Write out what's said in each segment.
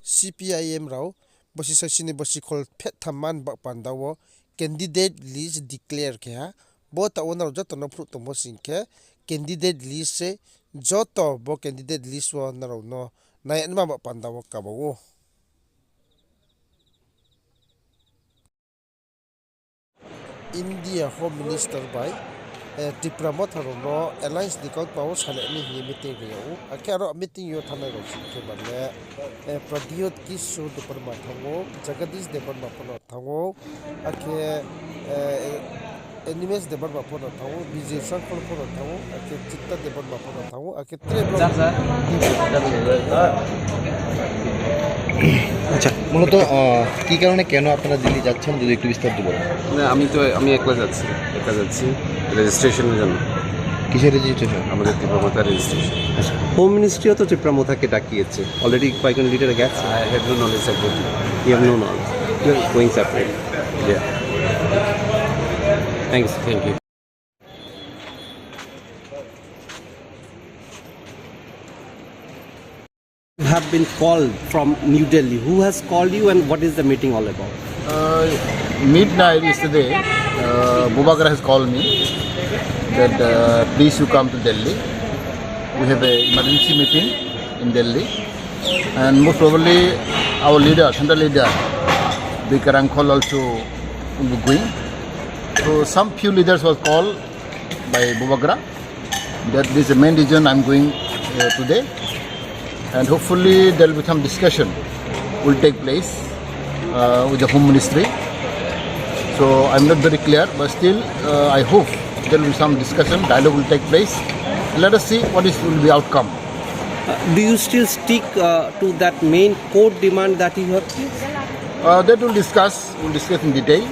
CPIM rau bosi sasini bosi khol phet thaman bak pandawo candidate list declare kya bo ta onar joto no phru tomo singke candidate list se joto bo candidate list wo naro no nai anma bak pandawo kabawo India Home Minister by Tripura Motharono Alliance Dikot Power Salani meeting riau akaro meeting yo thanai ro ke banle Pradyot Kishore Department thango Jagadish Department phono thango ake Animes Department phono thango Vijay Shankar phono thango ake Chitta Department phono thango ake Treble আচ্ছা মূলত কি কারণে কেন আপনারা দিল্লি যাচ্ছেন যদি একটু বিস্তারিত বলেন। না আমি একলা যাচ্ছি রেজিস্ট্রেশনের জন্য। কিসের রেজিস্ট্রেশন? আমাদের ত্রিপুরা রেজিস্ট্রেশন। আচ্ছা হোম মিনিস্ট্রিও তো ত্রিপুরামোথাকে ডাকিয়েছে অলরেডি কয়েকজন লিডার গেছে। I have no knowledge about it. You have no knowledge, you are going separate. Yeah thank you. Have been called from New Delhi. Who has called you and what is the meeting all about? Midnight yesterday, Bubagra has called me that please you come to Delhi. We have an emergency meeting in Delhi, and most probably our leader, central leader, Bikar Ankhol also will be going. So some few leaders was called by Bubagra. That is the main reason I'm going today. And hopefully there will be some discussion will take place with the Home Ministry. So I'm not very clear, but still I hope there will be some discussion, dialogue will take place. Let us see what will be outcome. Do you still stick to that main core demand that you have? That we'll discuss in detail.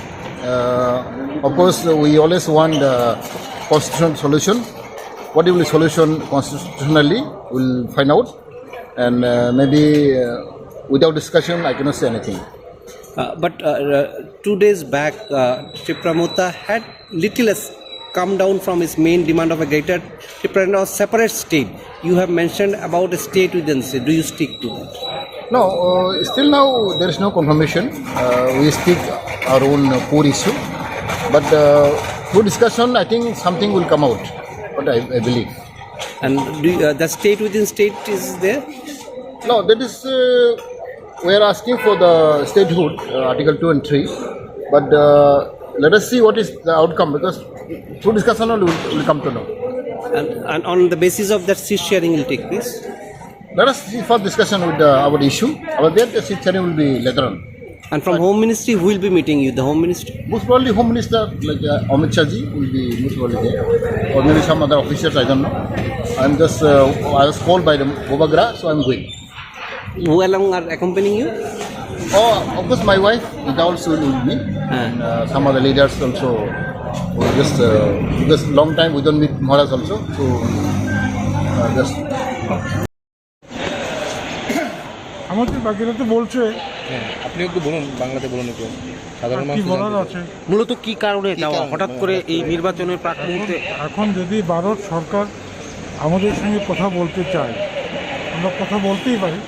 Of course, we always want the constitutional solution. What will be the solution constitutionally, we'll find out. And maybe without discussion, I cannot say anything. But 2 days back, Tripura had little less come down from its main demand of a greater Tripura and a separate state. You have mentioned about a state within state. Do you stick to that? No, still now there is no confirmation. We speak our own core issue. But through discussion, I think something will come out. What I believe. And the state within state is there? No, that is we are asking for the statehood, Article 2 and 3. But let us see what is the outcome, because through discussion will come to know. And on the basis of that, seat sharing will take place? Let us see for discussion with our issue. About that, the seat sharing will be later on. And from Home Ministry, who will be meeting you? The Home Ministry? Most probably Home Minister like Amit Shah ji will be most probably there, or maybe some other officers. I don't know. I'm just I was called by the Bubagra, so I'm going. Who along are accompanying you? Oh, of course, my wife is also with me, and some other leaders also. Just because long time we don't meet Maharaj also, so just. আমাদের বাকিরা তো বলছে, আপনি একটু বলুন, বাংলাতে বলুন একটু, সাধারণ কি মানুষ বলার আছে। মূলত কি কারণে যাওয়া হঠাৎ করে এই নির্বাচনের প্রাক মুহূর্তে? এখন যদি ভারত সরকার আমাদের সঙ্গে কথা বলতে চায়, আমরা কথা বলতেই পারি।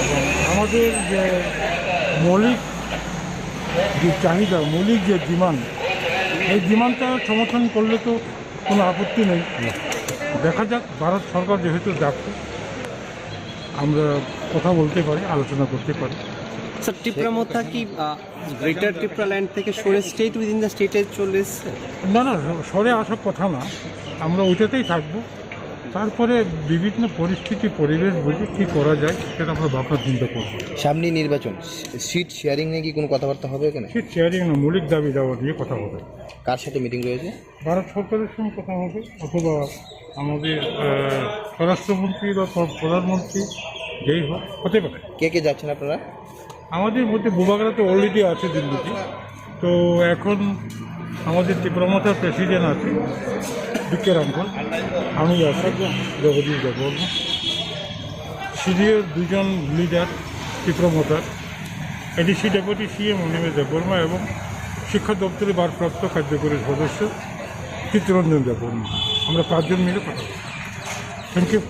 এবং আমাদের যে মৌলিক যে চাহিদা, মৌলিক যে ডিমান্ড, এই ডিমান্ডটা সমর্থন করলে তো কোনো আপত্তি নেই। দেখা যাক, ভারত সরকার যেহেতু ডাকছে, আমরা কথা বলতে পারি, আলোচনা করতে পারি। স্যার, ত্রিপুরা কি গ্রেটার ত্রিপুরা ল্যান্ড থেকে সরে স্টেট উইদিন দ্য স্টেটে চলে এসছে? না, সরে আসার কথা না, আমরা ওইটাতেই থাকবো। তারপরে বিভিন্ন পরিস্থিতি, পরিবেশ বুঝে কী করা যায় সেটা আমরা ভাবনা চিন্তা করবো। সামনে নির্বাচন, সিট শেয়ারিং নিয়ে কি কোনো কথাবার্তা হবে এখানে? সিট শেয়ারিং না, মৌলিক দাবি দেওয়া নিয়ে কথা হবে। কার সাথে মিটিং রয়েছে? ভারত সরকারের সঙ্গে কথা হবে, অথবা আমাদের স্বরাষ্ট্রমন্ত্রী বা প্রধানমন্ত্রী, যেই হোক, হতে পারে। কে যাচ্ছেন আপনারা? আমাদের মধ্যে বুবাগরা তো অলরেডি আছে দিল্লিতে, তো এখন আমাদের ত্রিপুরামথার প্রেসিডেন্ট আছে বিকার আঙ্কল, আমি আছি, জগদীশ দেববর্মা, সিনিয়র দুজন লিডার ত্রিপুরামথার, ADC deputy CM Animesh Debbarma এবং শিক্ষা দপ্তরের ভারপ্রাপ্ত কার্যকরী সদস্য চিত্তরঞ্জন দেববর্মা। আমরা 5 জন মিলে কথা বলছি। Thank you.